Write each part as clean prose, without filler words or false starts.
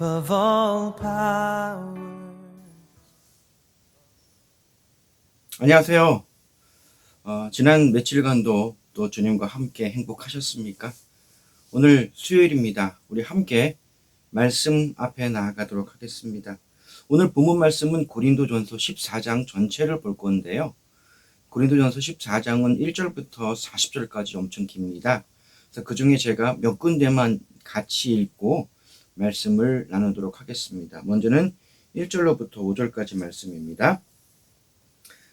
above all power. 안녕하세요. 지난 며칠간도 또 주님과 함께 행복하셨습니까? 오늘 수요일입니다. 우리 함께 말씀 앞에 나아가도록 하겠습니다. 오늘 본문 말씀은 고린도전서 14장 전체를 볼 건데요. 고린도전서 14장은 1절부터 40절까지 엄청 깁니다. 그래서 그 중에 제가 몇 군데만 같이 읽고 말씀을 나누도록 하겠습니다. 먼저는 1절로부터 5절까지 말씀입니다.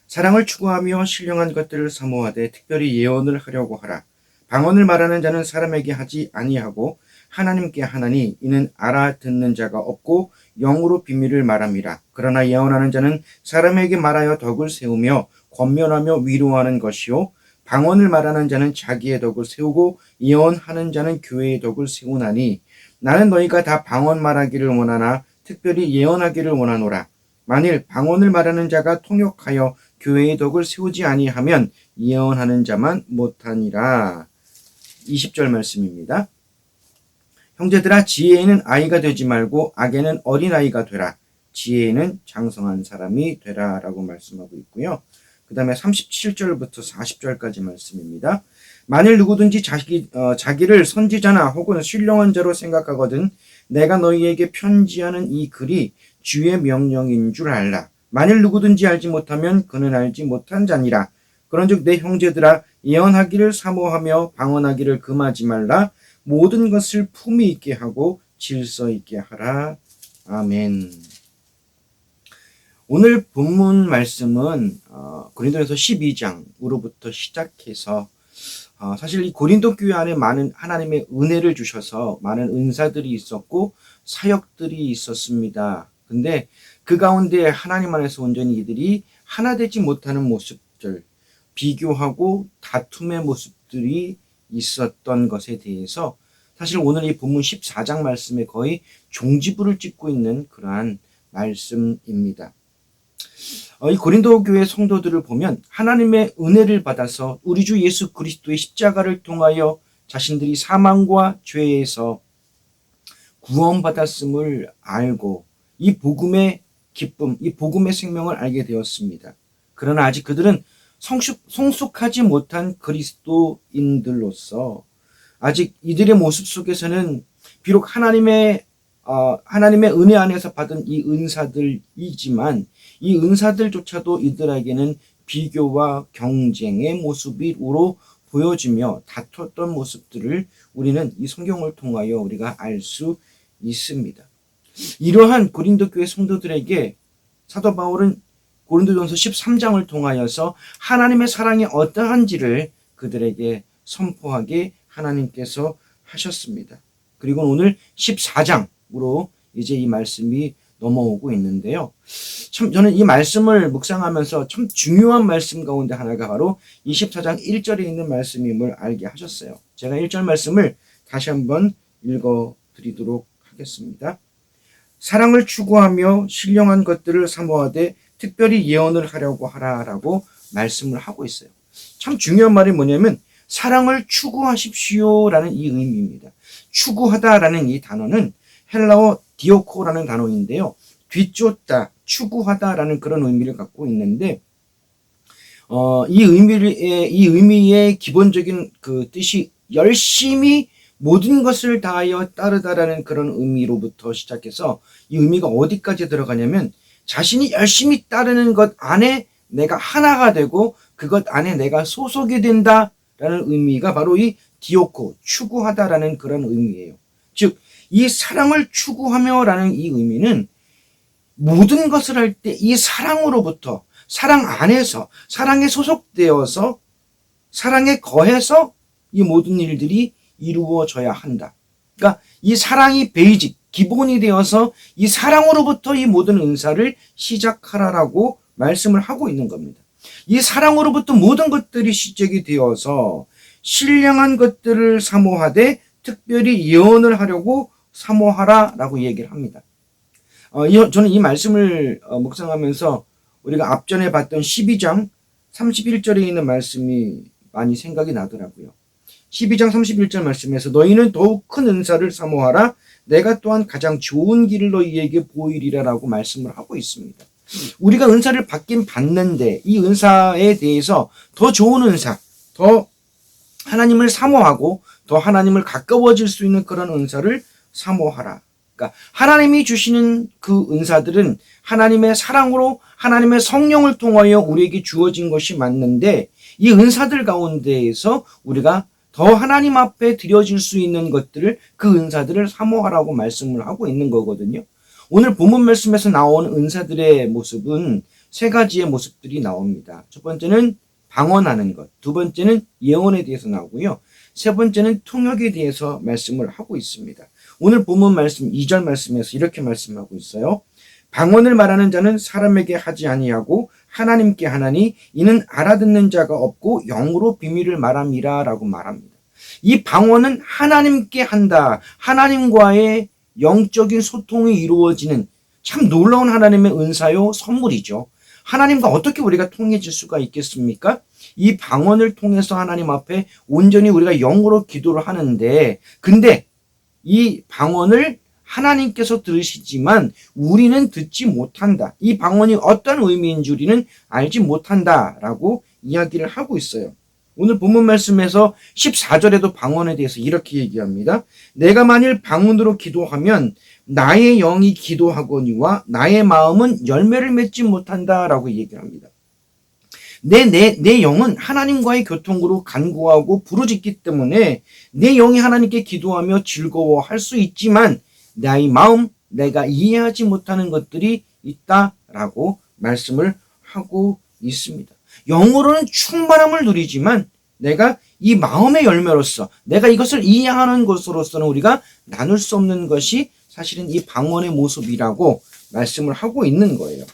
사랑을 추구하며 신령한 것들을 사모하되 특별히 예언을 하려고 하라. 방언을 말하는 자는 사람에게 하지 아니하고 하나님께 하나니 이는 알아듣는 자가 없고 영으로 비밀을 말함이라. 그러나 예언하는 자는 사람에게 말하여 덕을 세우며 권면하며 위로하는 것이요 방언을 말하는 자는 자기의 덕을 세우고 예언하는 자는 교회의 덕을 세우나니 나는 너희가 다 방언 말하기를 원하나 특별히 예언하기를 원하노라. 만일 방언을 말하는 자가 통역하여 교회의 덕을 세우지 아니하면 예언하는 자만 못하니라. 20절 말씀입니다. 형제들아 지혜에는 아이가 되지 말고 악에는 어린아이가 되라. 지혜에는 장성한 사람이 되라 라고 말씀하고 있고요. 그 다음에 37절부터 40절까지 말씀입니다. 만일 누구든지 자기를 선지자나 혹은 신령한 자로 생각하거든 내가 너희에게 편지하는 이 글이 주의 명령인 줄 알라. 만일 누구든지 알지 못하면 그는 알지 못한 자니라. 그런즉 내 형제들아 예언하기를 사모하며 방언하기를 금하지 말라. 모든 것을 품위 있게 하고 질서 있게 하라. 아멘. 오늘 본문 말씀은 고린도전서 12장으로부터 시작해서 사실 이 고린도 교회 안에 많은 하나님의 은혜를 주셔서 많은 은사들이 있었고 사역들이 있었습니다. 근데 그 가운데 하나님 안에서 온전히 이들이 하나 되지 못하는 모습들, 비교하고 다툼의 모습들이 있었던 것에 대해서 사실 오늘 이 본문 14장 말씀에 거의 종지부를 찍고 있는 그러한 말씀입니다. 이 고린도 교회 성도들을 보면 하나님의 은혜를 받아서 우리 주 예수 그리스도의 십자가를 통하여 자신들이 사망과 죄에서 구원받았음을 알고 이 복음의 기쁨, 이 복음의 생명을 알게 되었습니다. 그러나 아직 그들은 성숙하지 못한 그리스도인들로서 아직 이들의 모습 속에서는 비록 하나님의 은혜 안에서 받은 이 은사들이지만 이 은사들조차도 이들에게는 비교와 경쟁의 모습으로 보여지며 다퉜던 모습들을 우리는 이 성경을 통하여 우리가 알 수 있습니다. 이러한 고린도 교회 성도들에게 사도 바울은 고린도전서 13장을 통하여서 하나님의 사랑이 어떠한지를 그들에게 선포하게 하나님께서 하셨습니다. 그리고 오늘 14장으로 이제 이 말씀이 넘어오고 있는데요. 참 저는 이 말씀을 묵상하면서 참 중요한 말씀 가운데 하나가 바로 24장 1절에 있는 말씀임을 알게 하셨어요. 제가 1절 말씀을 다시 한번 읽어드리도록 하겠습니다. 사랑을 추구하며 신령한 것들을 사모하되 특별히 예언을 하려고 하라라고 말씀을 하고 있어요. 참 중요한 말이 뭐냐면 사랑을 추구하십시오라는 이 의미입니다. 추구하다라는 이 단어는 헬라어 디오코라는 단어인데요. 뒤쫓다, 추구하다라는 그런 의미를 갖고 있는데 이 의미의 기본적인 그 뜻이 열심히 모든 것을 다하여 따르다라는 그런 의미로부터 시작해서 이 의미가 어디까지 들어가냐면 자신이 열심히 따르는 것 안에 내가 하나가 되고 그것 안에 내가 소속이 된다라는 의미가 바로 이 디오코, 추구하다라는 그런 의미예요. 즉, 이 사랑을 추구하며라는 이 의미는 모든 것을 할 때 이 사랑으로부터 사랑 안에서 사랑에 소속되어서 사랑에 거해서 이 모든 일들이 이루어져야 한다. 그러니까 이 사랑이 베이직, 기본이 되어서 이 사랑으로부터 이 모든 은사를 시작하라라고 말씀을 하고 있는 겁니다. 이 사랑으로부터 모든 것들이 시작이 되어서 신령한 것들을 사모하되 특별히 예언을 하려고 사모하라라고 얘기를 합니다. 저는 이 말씀을 묵상하면서 우리가 앞전에 봤던 12장 31절에 있는 말씀이 많이 생각이 나더라고요. 12장 31절 말씀에서 너희는 더욱 큰 은사를 사모하라. 내가 또한 가장 좋은 길을 너희에게 보이리라라고 말씀을 하고 있습니다. 우리가 은사를 받긴 받는데 이 은사에 대해서 더 좋은 은사, 더 하나님을 사모하고 더 하나님을 가까워질 수 있는 그런 은사를 사모하라. 그러니까 하나님이 주시는 그 은사들은 하나님의 사랑으로 하나님의 성령을 통하여 우리에게 주어진 것이 맞는데 이 은사들 가운데에서 우리가 더 하나님 앞에 드려질 수 있는 것들을 그 은사들을 사모하라고 말씀을 하고 있는 거거든요. 오늘 본문 말씀에서 나온 은사들의 모습은 세 가지의 모습들이 나옵니다. 첫 번째는 방언하는 것, 두 번째는 예언에 대해서 나오고요. 세 번째는 통역에 대해서 말씀을 하고 있습니다. 오늘 본문 말씀 2절 말씀에서 이렇게 말씀하고 있어요. 방언을 말하는 자는 사람에게 하지 아니하고 하나님께 하나니 이는 알아듣는 자가 없고 영으로 비밀을 말함이라 라고 말합니다. 이 방언은 하나님께 한다. 하나님과의 영적인 소통이 이루어지는 참 놀라운 하나님의 은사요 선물이죠. 하나님과 어떻게 우리가 통해질 수가 있겠습니까? 이 방언을 통해서 하나님 앞에 온전히 우리가 영으로 기도를 하는데 근데 이 방언을 하나님께서 들으시지만 우리는 듣지 못한다. 이 방언이 어떤 의미인 줄 우리는 알지 못한다라고 이야기를 하고 있어요. 오늘 본문 말씀에서 14절에도 방언에 대해서 이렇게 얘기합니다. 내가 만일 방언으로 기도하면 나의 영이 기도하거니와 나의 마음은 열매를 맺지 못한다라고 얘기를 합니다. 내 영은 하나님과의 교통으로 간구하고 부르짖기 때문에 내 영이 하나님께 기도하며 즐거워할 수 있지만 나의 마음, 내가 이해하지 못하는 것들이 있다라고 말씀을 하고 있습니다. 영으로는 충만함을 누리지만 내가 이 마음의 열매로서 내가 이것을 이해하는 것으로서는 우리가 나눌 수 없는 것이 사실은 이 방언의 모습이라고 말씀을 하고 있는 거예요.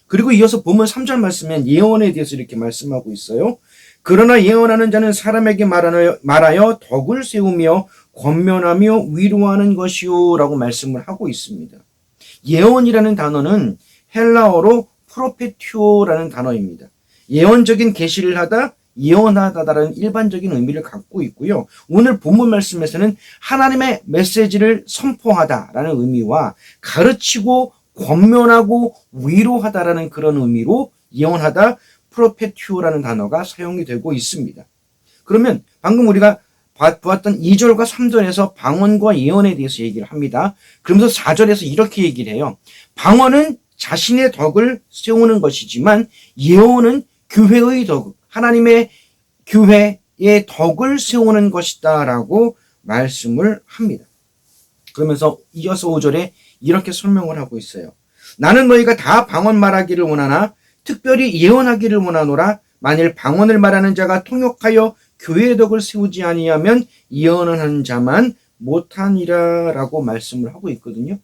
그리고 이어서 보면 3절 말씀엔 예언에 대해서 이렇게 말씀하고 있어요. 그러나 예언하는 자는 사람에게 말하여 덕을 세우며 권면하며 위로하는 것이요 라고 말씀을 하고 있습니다. 예언이라는 단어는 헬라어로 프로페티오라는 단어입니다. 예언적인 계시를 하다, 예언하다라는 일반적인 의미를 갖고 있고요. 오늘 본문 말씀에서는 하나님의 메시지를 선포하다라는 의미와 가르치고 권면하고 위로하다라는 그런 의미로 예언하다, 프로페티오라는 단어가 사용이 되고 있습니다. 그러면 방금 우리가 보았던 2절과 3절에서 방언과 예언에 대해서 얘기를 합니다. 그러면서 4절에서 이렇게 얘기를 해요. 방언은 자신의 덕을 세우는 것이지만 예언은 교회의 덕, 하나님의 교회의 덕을 세우는 것이다 라고 말씀을 합니다. 그러면서 이어서 5절에 이렇게 설명을 하고 있어요. 나는 너희가 다 방언 말하기를 원하나 특별히 예언하기를 원하노라. 만일 방언을 말하는 자가 통역하여 교회의 덕을 세우지 아니하면 예언하는 자만 못하니라 라고 말씀을 하고 있거든요.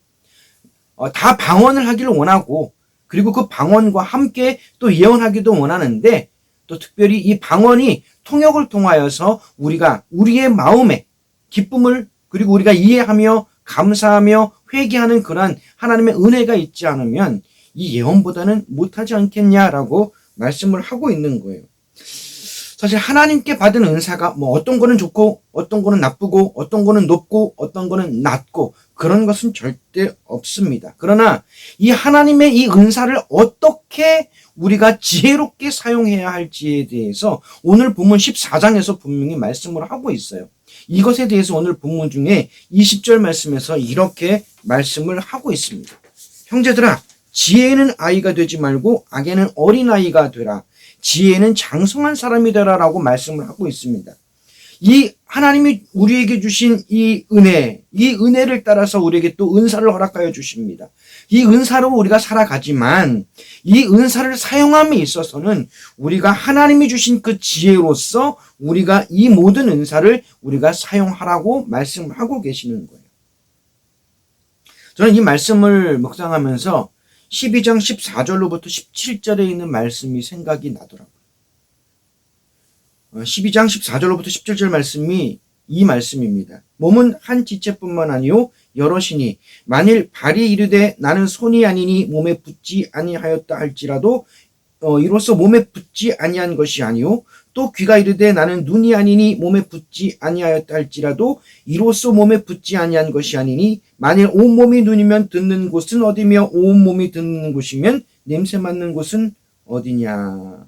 다 방언을 하기를 원하고 그리고 그 방언과 함께 또 예언하기도 원하는데 또 특별히 이 방언이 통역을 통하여서 우리가 우리의 마음에 기쁨을 그리고 우리가 이해하며 감사하며 회개하는 그러한 하나님의 은혜가 있지 않으면 이 예언보다는 못하지 않겠냐라고 말씀을 하고 있는 거예요. 사실 하나님께 받은 은사가 뭐 어떤 거는 좋고 어떤 거는 나쁘고 어떤 거는 높고 어떤 거는 낮고 그런 것은 절대 없습니다. 그러나 이 하나님의 이 은사를 어떻게 우리가 지혜롭게 사용해야 할지에 대해서 오늘 본문 14장에서 분명히 말씀을 하고 있어요. 이것에 대해서 오늘 본문 중에 20절 말씀에서 이렇게 말씀을 하고 있습니다. 형제들아, 지혜는 아이가 되지 말고 악에는 어린아이가 되라. 지혜는 장성한 사람이 되라라고 말씀을 하고 있습니다. 이 하나님이 우리에게 주신 이 은혜를 따라서 우리에게 또 은사를 허락하여 주십니다. 이 은사로 우리가 살아가지만 이 은사를 사용함에 있어서는 우리가 하나님이 주신 그 지혜로서 우리가 이 모든 은사를 우리가 사용하라고 말씀을 하고 계시는 거예요. 저는 이 말씀을 묵상하면서 12장 14절로부터 17절에 있는 말씀이 생각이 나더라고요. 12장 14절로부터 17절 말씀이 이 말씀입니다. 몸은 한 지체뿐만 아니요 여럿이니 만일 발이 이르되 나는 손이 아니니 몸에 붙지 아니하였다 할지라도 이로써 몸에 붙지 아니한 것이 아니요 또 귀가 이르되 나는 눈이 아니니 몸에 붙지 아니하였다 할지라도 이로써 몸에 붙지 아니한 것이 아니니 만일 온몸이 눈이면 듣는 곳은 어디며 온몸이 듣는 곳이면 냄새 맡는 곳은 어디냐.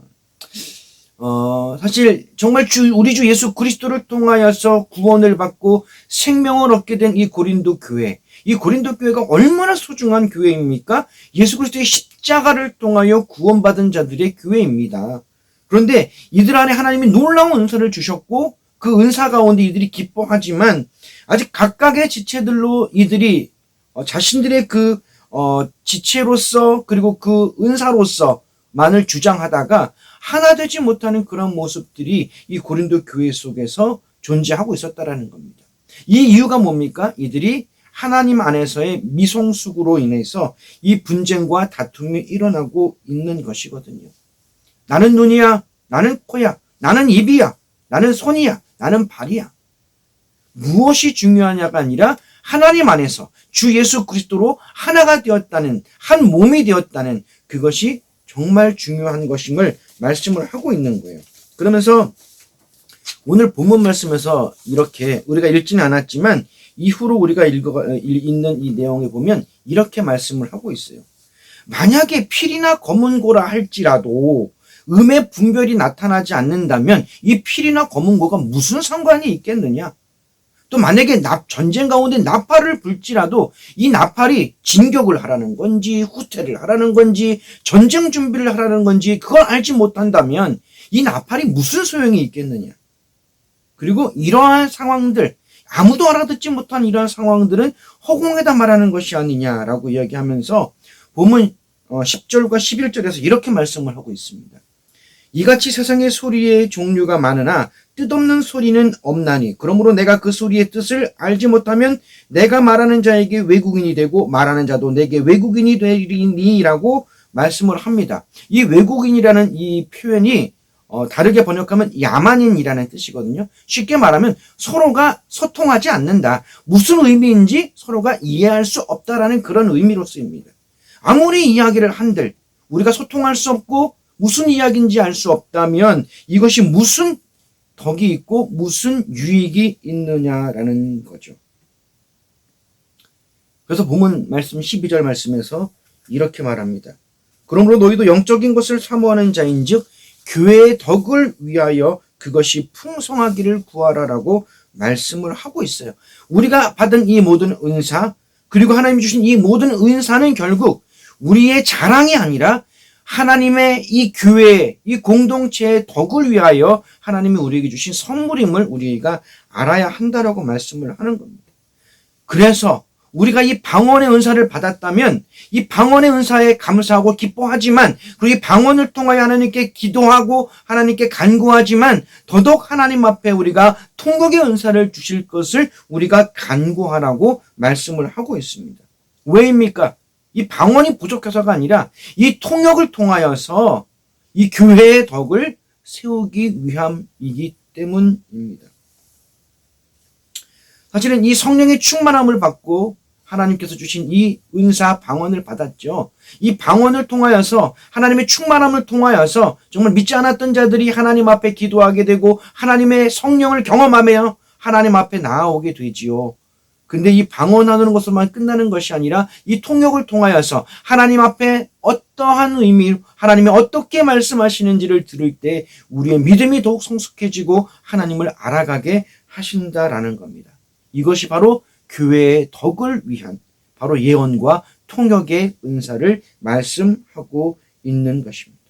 사실 정말 우리 주 예수 그리스도를 통하여서 구원을 받고 생명을 얻게 된 이 고린도 교회, 이 고린도 교회가 얼마나 소중한 교회입니까? 예수 그리스도의 십자가를 통하여 구원받은 자들의 교회입니다. 그런데 이들 안에 하나님이 놀라운 은사를 주셨고 그 은사 가운데 이들이 기뻐하지만 아직 각각의 지체들로 이들이 자신들의 그 지체로서 그리고 그 은사로서만을 주장하다가 하나 되지 못하는 그런 모습들이 이 고린도 교회 속에서 존재하고 있었다라는 겁니다. 이 이유가 뭡니까? 이들이 하나님 안에서의 미성숙으로 인해서 이 분쟁과 다툼이 일어나고 있는 것이거든요. 나는 눈이야, 나는 코야, 나는 입이야, 나는 손이야, 나는 발이야. 무엇이 중요하냐가 아니라 하나님 안에서 주 예수 그리스도로 하나가 되었다는, 한 몸이 되었다는 그것이 정말 중요한 것임을 말씀을 하고 있는 거예요. 그러면서 오늘 본문 말씀에서 이렇게 우리가 읽지는 않았지만 이후로 우리가 읽는 이 내용에 보면 이렇게 말씀을 하고 있어요. 만약에 필이나 검은고라 할지라도 음의 분별이 나타나지 않는다면 이 필이나 검은고가 무슨 상관이 있겠느냐? 또 만약에 전쟁 가운데 나팔을 불지라도 이 나팔이 진격을 하라는 건지 후퇴를 하라는 건지 전쟁 준비를 하라는 건지 그걸 알지 못한다면 이 나팔이 무슨 소용이 있겠느냐. 그리고 이러한 상황들, 아무도 알아듣지 못한 이러한 상황들은 허공에다 말하는 것이 아니냐라고 이야기하면서 본문 10절과 11절에서 이렇게 말씀을 하고 있습니다. 이같이 세상의 소리의 종류가 많으나 뜻없는 소리는 없나니 그러므로 내가 그 소리의 뜻을 알지 못하면 내가 말하는 자에게 외국인이 되고 말하는 자도 내게 외국인이 되리니라고 말씀을 합니다. 이 외국인이라는 이 표현이 다르게 번역하면 야만인이라는 뜻이거든요. 쉽게 말하면 서로가 소통하지 않는다. 무슨 의미인지 서로가 이해할 수 없다라는 그런 의미로 쓰입니다. 아무리 이야기를 한들 우리가 소통할 수 없고 무슨 이야기인지 알 수 없다면 이것이 무슨 덕이 있고 무슨 유익이 있느냐라는 거죠. 그래서 본문 말씀 12절 말씀에서 이렇게 말합니다. 그러므로 너희도 영적인 것을 사모하는 자인즉 교회의 덕을 위하여 그것이 풍성하기를 구하라라고 말씀을 하고 있어요. 우리가 받은 이 모든 은사 그리고 하나님이 주신 이 모든 은사는 결국 우리의 자랑이 아니라 하나님의 이 교회, 이 공동체의 덕을 위하여 하나님이 우리에게 주신 선물임을 우리가 알아야 한다라고 말씀을 하는 겁니다. 그래서 우리가 이 방언의 은사를 받았다면 이 방언의 은사에 감사하고 기뻐하지만 그리고 이 방언을 통하여 하나님께 기도하고 하나님께 간구하지만 더더욱 하나님 앞에 우리가 통곡의 은사를 주실 것을 우리가 간구하라고 말씀을 하고 있습니다. 왜입니까? 이 방언이 부족해서가 아니라 이 통역을 통하여서 이 교회의 덕을 세우기 위함이기 때문입니다. 사실은 이 성령의 충만함을 받고 하나님께서 주신 이 은사 방언을 받았죠. 이 방언을 통하여서 하나님의 충만함을 통하여서 정말 믿지 않았던 자들이 하나님 앞에 기도하게 되고 하나님의 성령을 경험하며 하나님 앞에 나아오게 되지요. 근데 이 방언하는 것으로만 끝나는 것이 아니라 이 통역을 통하여서 하나님 앞에 어떠한 의미로 하나님이 어떻게 말씀하시는지를 들을 때 우리의 믿음이 더욱 성숙해지고 하나님을 알아가게 하신다라는 겁니다. 이것이 바로 교회의 덕을 위한 바로 예언과 통역의 은사를 말씀하고 있는 것입니다.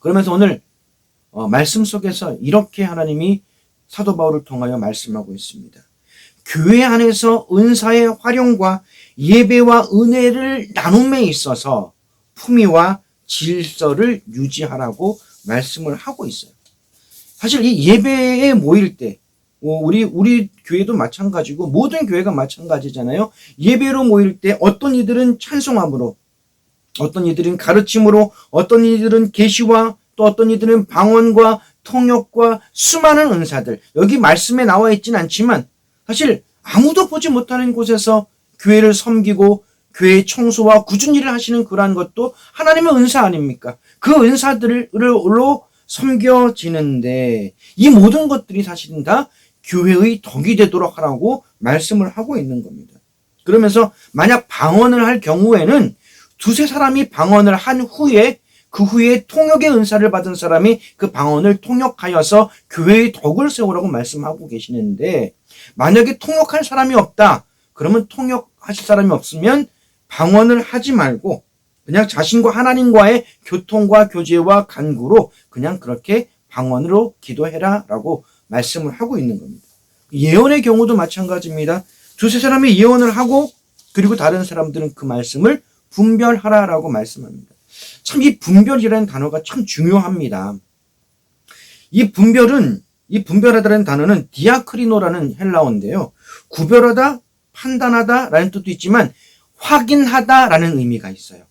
그러면서 오늘 말씀 속에서 이렇게 하나님이 사도 바울을 통하여 말씀하고 있습니다. 교회 안에서 은사의 활용과 예배와 은혜를 나눔에 있어서 품위와 질서를 유지하라고 말씀을 하고 있어요. 사실 이 예배에 모일 때 우리 교회도 마찬가지고 모든 교회가 마찬가지잖아요. 예배로 모일 때 어떤 이들은 찬송함으로, 어떤 이들은 가르침으로, 어떤 이들은 계시와 또 어떤 이들은 방언과 통역과 수많은 은사들, 여기 말씀에 나와 있지는 않지만 사실 아무도 보지 못하는 곳에서 교회를 섬기고 교회 청소와 꾸준히 일을 하시는 그러한 것도 하나님의 은사 아닙니까? 그 은사들로 섬겨지는데 이 모든 것들이 사실은 다 교회의 덕이 되도록 하라고 말씀을 하고 있는 겁니다. 그러면서 만약 방언을 할 경우에는 두세 사람이 방언을 한 후에 그 후에 통역의 은사를 받은 사람이 그 방언을 통역하여서 교회의 덕을 세우라고 말씀하고 계시는데, 만약에 통역할 사람이 없다 그러면 통역하실 사람이 없으면 방언을 하지 말고 그냥 자신과 하나님과의 교통과 교제와 간구로 그냥 그렇게 방언으로 기도해라 라고 말씀을 하고 있는 겁니다. 예언의 경우도 마찬가지입니다. 두세 사람이 예언을 하고 그리고 다른 사람들은 그 말씀을 분별하라라고 말씀합니다. 참 이 분별이라는 단어가 참 중요합니다. 이 분별하다라는 단어는 디아크리노라는 헬라어인데요. 구별하다, 판단하다라는 뜻도 있지만 확인하다라는 의미가 있어요.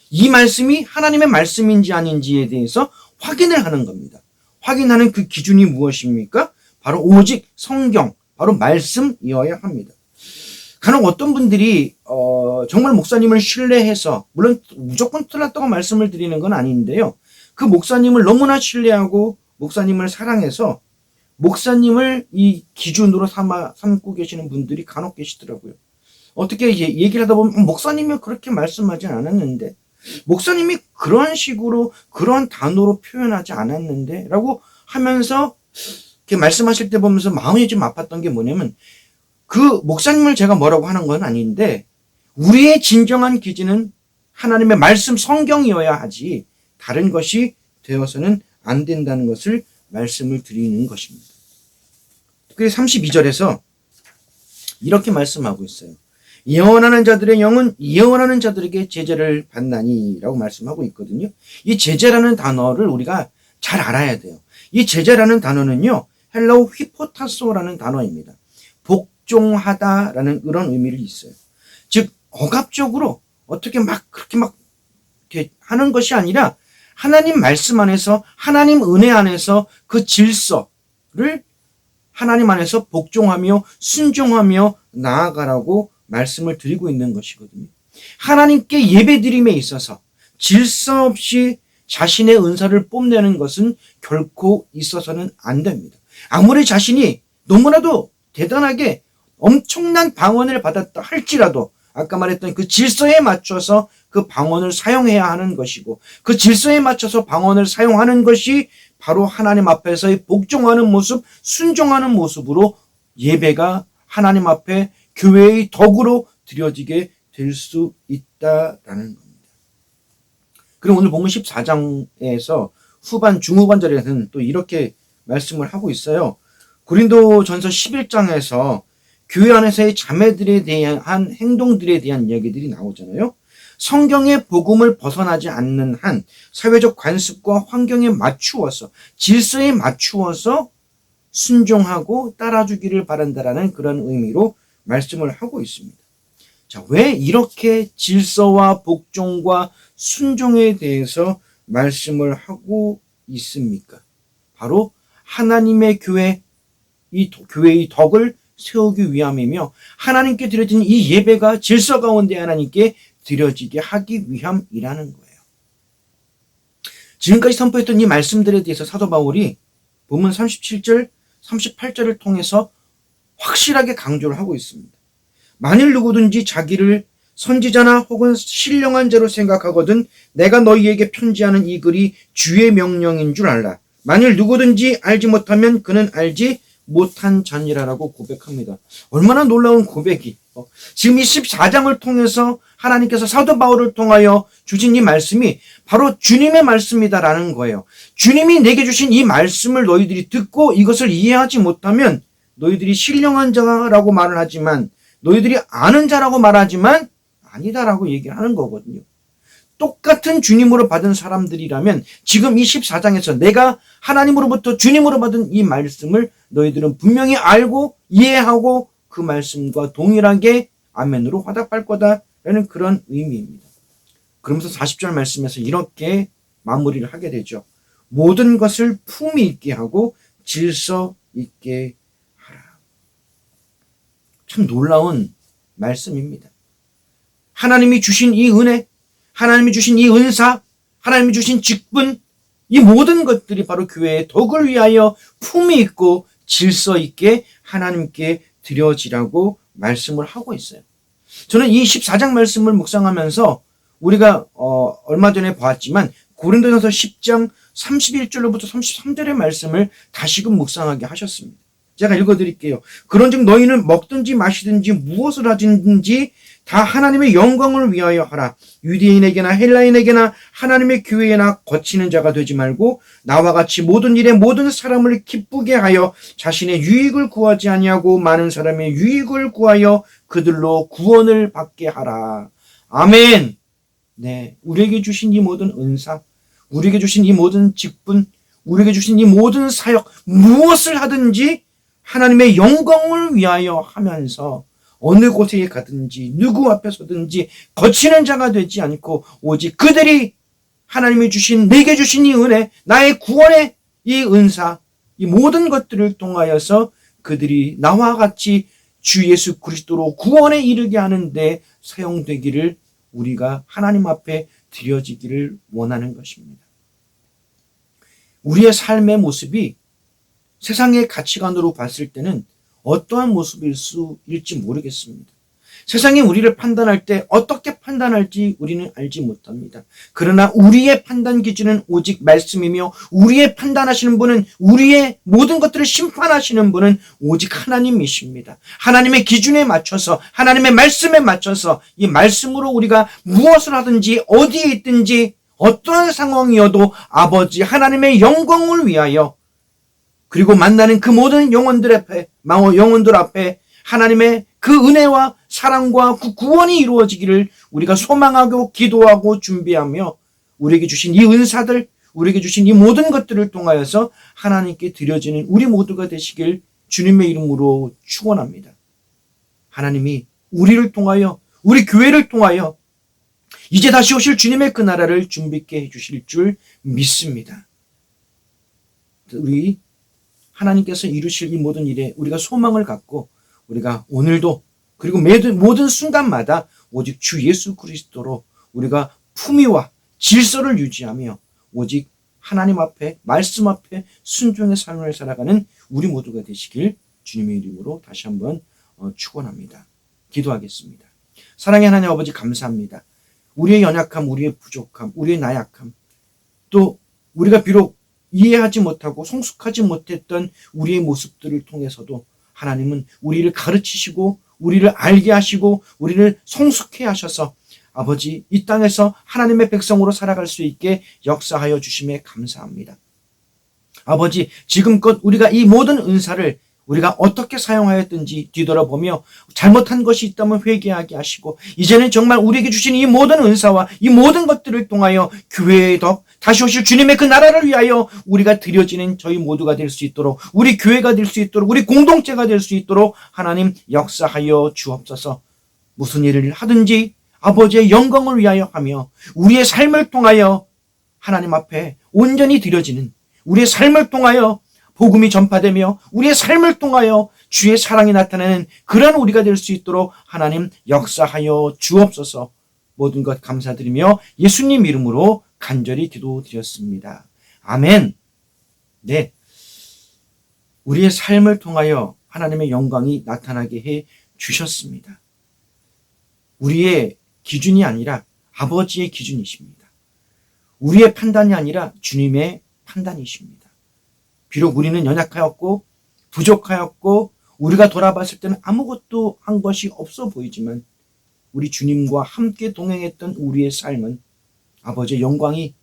이 말씀이 하나님의 말씀인지 아닌지에 대해서 확인을 하는 겁니다. 확인하는 그 기준이 무엇입니까? 바로 오직 성경, 바로 말씀이어야 합니다. 간혹 어떤 분들이 정말 목사님을 신뢰해서, 물론 무조건 틀렸다고 말씀을 드리는 건 아닌데요, 그 목사님을 너무나 신뢰하고 목사님을 사랑해서 목사님을 이 기준으로 삼고 계시는 분들이 간혹 계시더라고요. 어떻게 얘기를 하다 보면 목사님이 그렇게 말씀하지 않았는데, 목사님이 그런 식으로 그런 단어로 표현하지 않았는데 라고 하면서 이렇게 말씀하실 때 보면서 마음이 좀 아팠던 게 뭐냐면, 그 목사님을 제가 뭐라고 하는 건 아닌데 우리의 진정한 기준은 하나님의 말씀 성경이어야 하지 다른 것이 되어서는 안 된다는 것을 말씀을 드리는 것입니다. 그래서 32절에서 이렇게 말씀하고 있어요. 예언하는 자들의 영은 예언하는 자들에게 제재를 받나니 라고 말씀하고 있거든요. 이 제재라는 단어를 우리가 잘 알아야 돼요. 이 제재라는 단어는요, 헬라어 휘포타소라는 단어입니다. 복종하다라는 그런 의미를 있어요. 즉 억압적으로 어떻게 그렇게 이렇게 하는 것이 아니라 하나님 말씀 안에서, 하나님 은혜 안에서 그 질서를 하나님 안에서 복종하며 순종하며 나아가라고 말씀을 드리고 있는 것이거든요. 하나님께 예배드림에 있어서 질서 없이 자신의 은사를 뽐내는 것은 결코 있어서는 안 됩니다. 아무리 자신이 너무나도 대단하게 엄청난 방언을 받았다 할지라도 아까 말했던 그 질서에 맞춰서 그 방언을 사용해야 하는 것이고, 그 질서에 맞춰서 방언을 사용하는 것이 바로 하나님 앞에서의 복종하는 모습, 순종하는 모습으로 예배가 하나님 앞에 교회의 덕으로 드려지게 될 수 있다라는 겁니다. 그리고 오늘 본문 14장에서 중후반절에는 또 이렇게 말씀을 하고 있어요. 고린도전서 11장에서 교회 안에서의 자매들에 대한 행동들에 대한 이야기들이 나오잖아요. 성경의 복음을 벗어나지 않는 한 사회적 관습과 환경에 맞추어서, 질서에 맞추어서 순종하고 따라주기를 바란다라는 그런 의미로 말씀을 하고 있습니다. 자, 왜 이렇게 질서와 복종과 순종에 대해서 말씀을 하고 있습니까? 바로 하나님의 교회, 이 교회의 덕을 세우기 위함이며 하나님께 드려진 이 예배가 질서 가운데 하나님께 드려지게 하기 위함이라는 거예요. 지금까지 선포했던 이 말씀들에 대해서 사도 바울이 본문 37절, 38절을 통해서 확실하게 강조를 하고 있습니다. 만일 누구든지 자기를 선지자나 혹은 신령한 자로 생각하거든 내가 너희에게 편지하는 이 글이 주의 명령인 줄 알라. 만일 누구든지 알지 못하면 그는 알지 못한 자니라라고 고백합니다. 얼마나 놀라운 고백이. 지금 이 14장을 통해서 하나님께서 사도 바울을 통하여 주신 이 말씀이 바로 주님의 말씀이다라는 거예요. 주님이 내게 주신 이 말씀을 너희들이 듣고 이것을 이해하지 못하면 너희들이 신령한 자라고 말을 하지만, 너희들이 아는 자라고 말하지만 아니다라고 얘기하는 거거든요. 똑같은 주님으로 받은 사람들이라면 지금 이 14장에서 내가 하나님으로부터 주님으로 받은 이 말씀을 너희들은 분명히 알고 이해하고 그 말씀과 동일하게 아멘으로 화답할 거다라는 그런 의미입니다. 그러면서 40절 말씀에서 이렇게 마무리를 하게 되죠. 모든 것을 품위 있게 하고 질서 있게 하라. 참 놀라운 말씀입니다. 하나님이 주신 이 은혜, 하나님이 주신 이 은사, 하나님이 주신 직분, 이 모든 것들이 바로 교회의 덕을 위하여 품위 있고 질서 있게 하나님께 드려지라고 말씀을 하고 있어요. 저는 이 14장 말씀을 묵상하면서 우리가 얼마 전에 보았지만 고린도전서 10장 31절로부터 33절의 말씀을 다시금 묵상하게 하셨습니다. 제가 읽어드릴게요. 그런즉 너희는 먹든지 마시든지 무엇을 하든지 다 하나님의 영광을 위하여 하라. 유대인에게나 헬라인에게나 하나님의 교회에나 거치는 자가 되지 말고 나와 같이 모든 일에 모든 사람을 기쁘게 하여 자신의 유익을 구하지 아니하고 많은 사람의 유익을 구하여 그들로 구원을 받게 하라. 아멘. 네, 우리에게 주신 이 모든 은사, 우리에게 주신 이 모든 직분, 우리에게 주신 이 모든 사역, 무엇을 하든지 하나님의 영광을 위하여 하면서 어느 곳에 가든지 누구 앞에 서든지 거치는 자가 되지 않고 오직 그들이 하나님이 주신 내게 주신 이 은혜, 나의 구원의 이 은사, 이 모든 것들을 통하여서 그들이 나와 같이 주 예수 그리스도로 구원에 이르게 하는데 사용되기를 우리가 하나님 앞에 드려지기를 원하는 것입니다. 우리의 삶의 모습이 세상의 가치관으로 봤을 때는 어떠한 모습일지 모르겠습니다. 세상이 우리를 판단할 때 어떻게 판단할지 우리는 알지 못합니다. 그러나 우리의 판단 기준은 오직 말씀이며 우리의 판단하시는 분은 우리의 모든 것들을 심판하시는 분은 오직 하나님이십니다. 하나님의 기준에 맞춰서 하나님의 말씀에 맞춰서 이 말씀으로 우리가 무엇을 하든지 어디에 있든지 어떠한 상황이어도 아버지 하나님의 영광을 위하여 그리고 만나는 그 모든 영혼들 앞에 하나님의 그 은혜와 사랑과 그 구원이 이루어지기를 우리가 소망하고 기도하고 준비하며 우리에게 주신 이 은사들, 우리에게 주신 이 모든 것들을 통하여서 하나님께 드려지는 우리 모두가 되시길 주님의 이름으로 축원합니다. 하나님이 우리를 통하여, 우리 교회를 통하여 이제 다시 오실 주님의 그 나라를 준비케 해주실 줄 믿습니다. 우리 하나님께서 이루실 이 모든 일에 우리가 소망을 갖고 우리가 오늘도 그리고 모든 순간마다 오직 주 예수 그리스도로 우리가 품위와 질서를 유지하며 오직 하나님 앞에 말씀 앞에 순종의 삶을 살아가는 우리 모두가 되시길 주님의 이름으로 다시 한번 축원합니다. 기도하겠습니다. 사랑의 하나님 아버지 감사합니다. 우리의 연약함, 우리의 부족함, 우리의 나약함 또 우리가 비록 이해하지 못하고 성숙하지 못했던 우리의 모습들을 통해서도 하나님은 우리를 가르치시고 우리를 알게 하시고 우리를 성숙해 하셔서 아버지 이 땅에서 하나님의 백성으로 살아갈 수 있게 역사하여 주심에 감사합니다. 아버지 지금껏 우리가 이 모든 은사를 우리가 어떻게 사용하였든지 뒤돌아보며 잘못한 것이 있다면 회개하게 하시고 이제는 정말 우리에게 주신 이 모든 은사와 이 모든 것들을 통하여 교회의 덕 다시 오실 주님의 그 나라를 위하여 우리가 드려지는 저희 모두가 될 수 있도록 우리 교회가 될 수 있도록 우리 공동체가 될 수 있도록 하나님 역사하여 주옵소서. 무슨 일을 하든지 아버지의 영광을 위하여 하며 우리의 삶을 통하여 하나님 앞에 온전히 드려지는 우리의 삶을 통하여 복음이 전파되며 우리의 삶을 통하여 주의 사랑이 나타나는 그런 우리가 될 수 있도록 하나님 역사하여 주옵소서. 모든 것 감사드리며 예수님 이름으로 간절히 기도드렸습니다. 아멘. 네, 우리의 삶을 통하여 하나님의 영광이 나타나게 해 주셨습니다. 우리의 기준이 아니라 아버지의 기준이십니다. 우리의 판단이 아니라 주님의 판단이십니다. 비록 우리는 연약하였고 부족하였고 우리가 돌아봤을 때는 아무것도 한 것이 없어 보이지만 우리 주님과 함께 동행했던 우리의 삶은 아버지의 영광이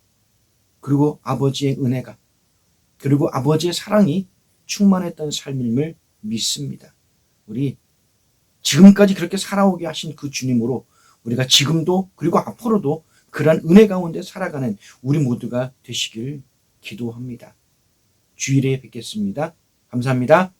그리고 아버지의 은혜가 그리고 아버지의 사랑이 충만했던 삶임을 믿습니다. 우리 지금까지 그렇게 살아오게 하신 그 주님으로 우리가 지금도 그리고 앞으로도 그러한 은혜 가운데 살아가는 우리 모두가 되시길 기도합니다. 주일에 뵙겠습니다. 감사합니다.